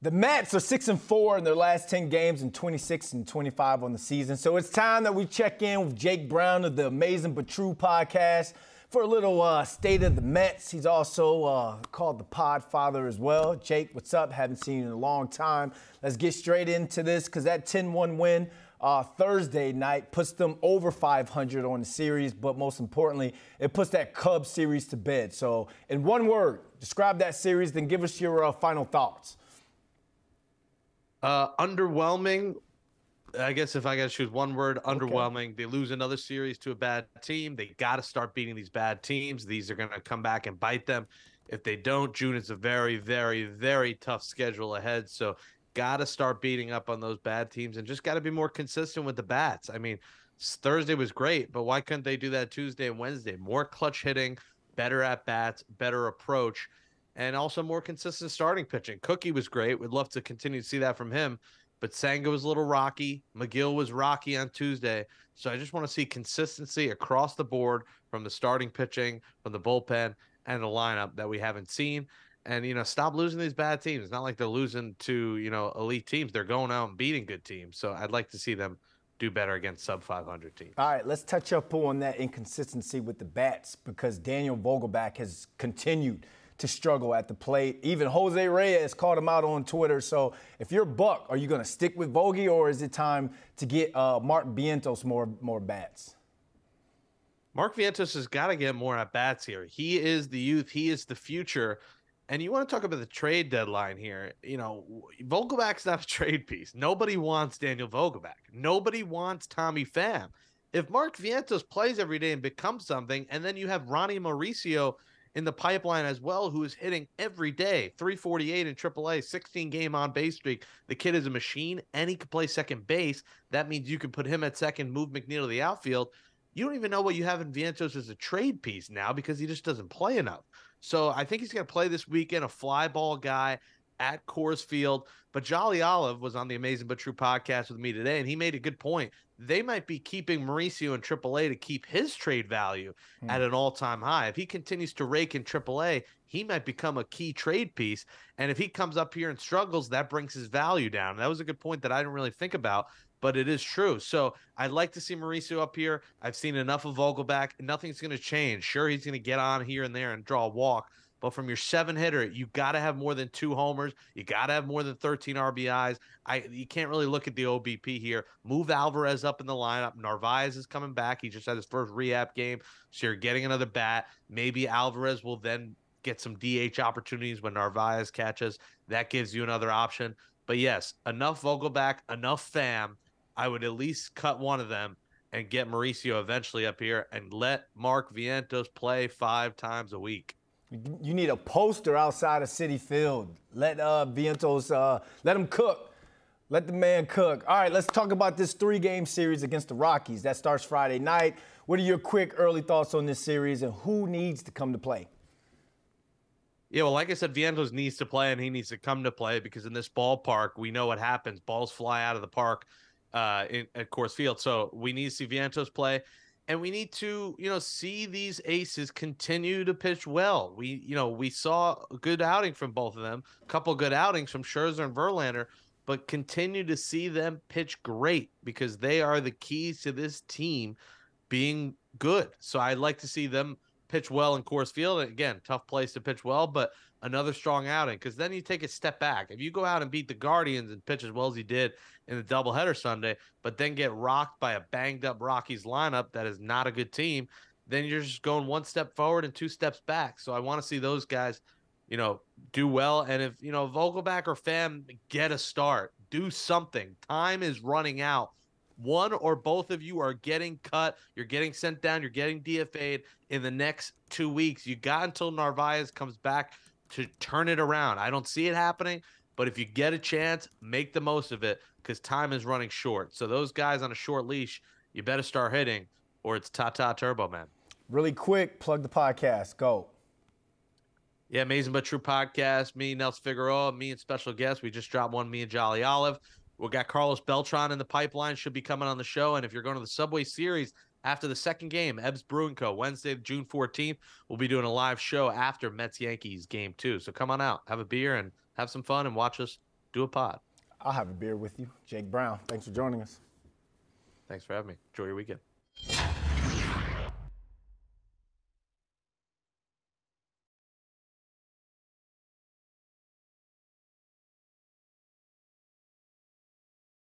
The Mets are 6-4 in their last 10 games and 26-25 on the season. So it's time that we check in with Jake Brown of the Amazin but True podcast for a little state of the Mets. He's also called the Pod Father as well. Jake, what's up? Haven't seen you in a long time. Let's get straight into this because that 10-1 win Thursday night puts them over 500 on the series, but most importantly, it puts that Cubs series to bed. So in one word, describe that series, then give us your final thoughts. Underwhelming. I guess if I got to choose one word, underwhelming. Okay. They lose another series to a bad team. They got to start beating these bad teams. These are going to come back and bite them. If they don't, June is a very, very, very tough schedule ahead. So got to start beating up on those bad teams and just got to be more consistent with the bats. I mean, Thursday was great, but why couldn't they do that Tuesday and Wednesday? More clutch hitting, better at bats, better approach, and also more consistent starting pitching. Cookie was great. We'd love to continue to see that from him. But Senga was a little rocky. McGill was rocky on Tuesday. So I just want to see consistency across the board from the starting pitching, from the bullpen, and the lineup that we haven't seen. And, stop losing these bad teams. It's not like they're losing to, elite teams. They're going out and beating good teams. So I'd like to see them do better against sub-500 teams. All right, let's touch up on that inconsistency with the bats because Daniel Vogelbach has continued to struggle at the plate. Even Jose Reyes called him out on Twitter. So if you're Buck, are you going to stick with Vogie or is it time to get Mark Vientos more bats? Mark Vientos has got to get more at bats here. He is the youth. He is the future. And you want to talk about the trade deadline here. Vogelbach's not a trade piece. Nobody wants Daniel Vogelbach. Nobody wants Tommy Pham. If Mark Vientos plays every day and becomes something, and then you have Ronnie Mauricio in the pipeline as well, who is hitting every day, 348 in AAA, 16-game on-base streak. The kid is a machine, and he can play second base. That means you can put him at second, move McNeil to the outfield. You don't even know what you have in Vientos as a trade piece now because he just doesn't play enough. So I think he's going to play this weekend, a fly ball guy at Coors Field. But Jolly Olive was on the Amazin but True podcast with me today, and he made a good point. They might be keeping Mauricio in AAA to keep his trade value at an all-time high. If he continues to rake in AAA, he might become a key trade piece. And if he comes up here and struggles, that brings his value down. That was a good point that I didn't really think about, but it is true. So I'd like to see Mauricio up here. I've seen enough of Vogelbach. Nothing's going to change. Sure, he's going to get on here and there and draw a walk. But from your 7-hitter, you got to have more than 2 homers. You got to have more than 13 RBIs. You can't really look at the OBP here. Move Alvarez up in the lineup. Narvaez is coming back. He just had his first rehab game, so you're getting another bat. Maybe Alvarez will then get some DH opportunities when Narvaez catches. That gives you another option. But yes, enough Vogelbach, enough Pham. I would at least cut one of them and get Mauricio eventually up here and let Mark Vientos play 5 times a week. You need a poster outside of Citi Field. Let Vientos, let him cook. Let the man cook. All right, let's talk about this 3-game series against the Rockies. That starts Friday night. What are your quick early thoughts on this series and who needs to come to play? Yeah, well, like I said, Vientos needs to play and he needs to come to play because in this ballpark, we know what happens. Balls fly out of the park at Coors Field. So we need to see Vientos play. And we need to, see these aces continue to pitch well. We saw a good outing from both of them, a couple good outings from Scherzer and Verlander, but continue to see them pitch great because they are the keys to this team being good. So I'd like to see them pitch well in Coors Field. Again, tough place to pitch well, but another strong outing because then you take a step back. If you go out and beat the Guardians and pitch as well as he did in the doubleheader Sunday, but then get rocked by a banged-up Rockies lineup that is not a good team, then you're just going 1 step forward and 2 steps back. So I want to see those guys, do well. And if, Vogelbach or Pham get a start, do something. Time is running out. One or both of you are getting cut. You're getting sent down. You're getting DFA'd in the next 2 weeks. You got until Narvaez comes back to turn it around. I don't see it happening, but if you get a chance, make the most of it because time is running short. So those guys on a short leash, you better start hitting or it's ta-ta turbo, man. Really quick, plug the podcast. Go. Yeah, Amazin but True podcast. Me, Nelson Figueroa, me and special guest. We just dropped one, me and Jolly Olive. We got Carlos Beltran in the pipeline, should be coming on the show. And if you're going to the Subway Series after the second game, Ebbs Brewing Co., Wednesday, June 14th, we'll be doing a live show after Mets-Yankees game 2. So come on out, have a beer, and have some fun and watch us do a pod. I'll have a beer with you. Jake Brown, thanks for joining us. Thanks for having me. Enjoy your weekend.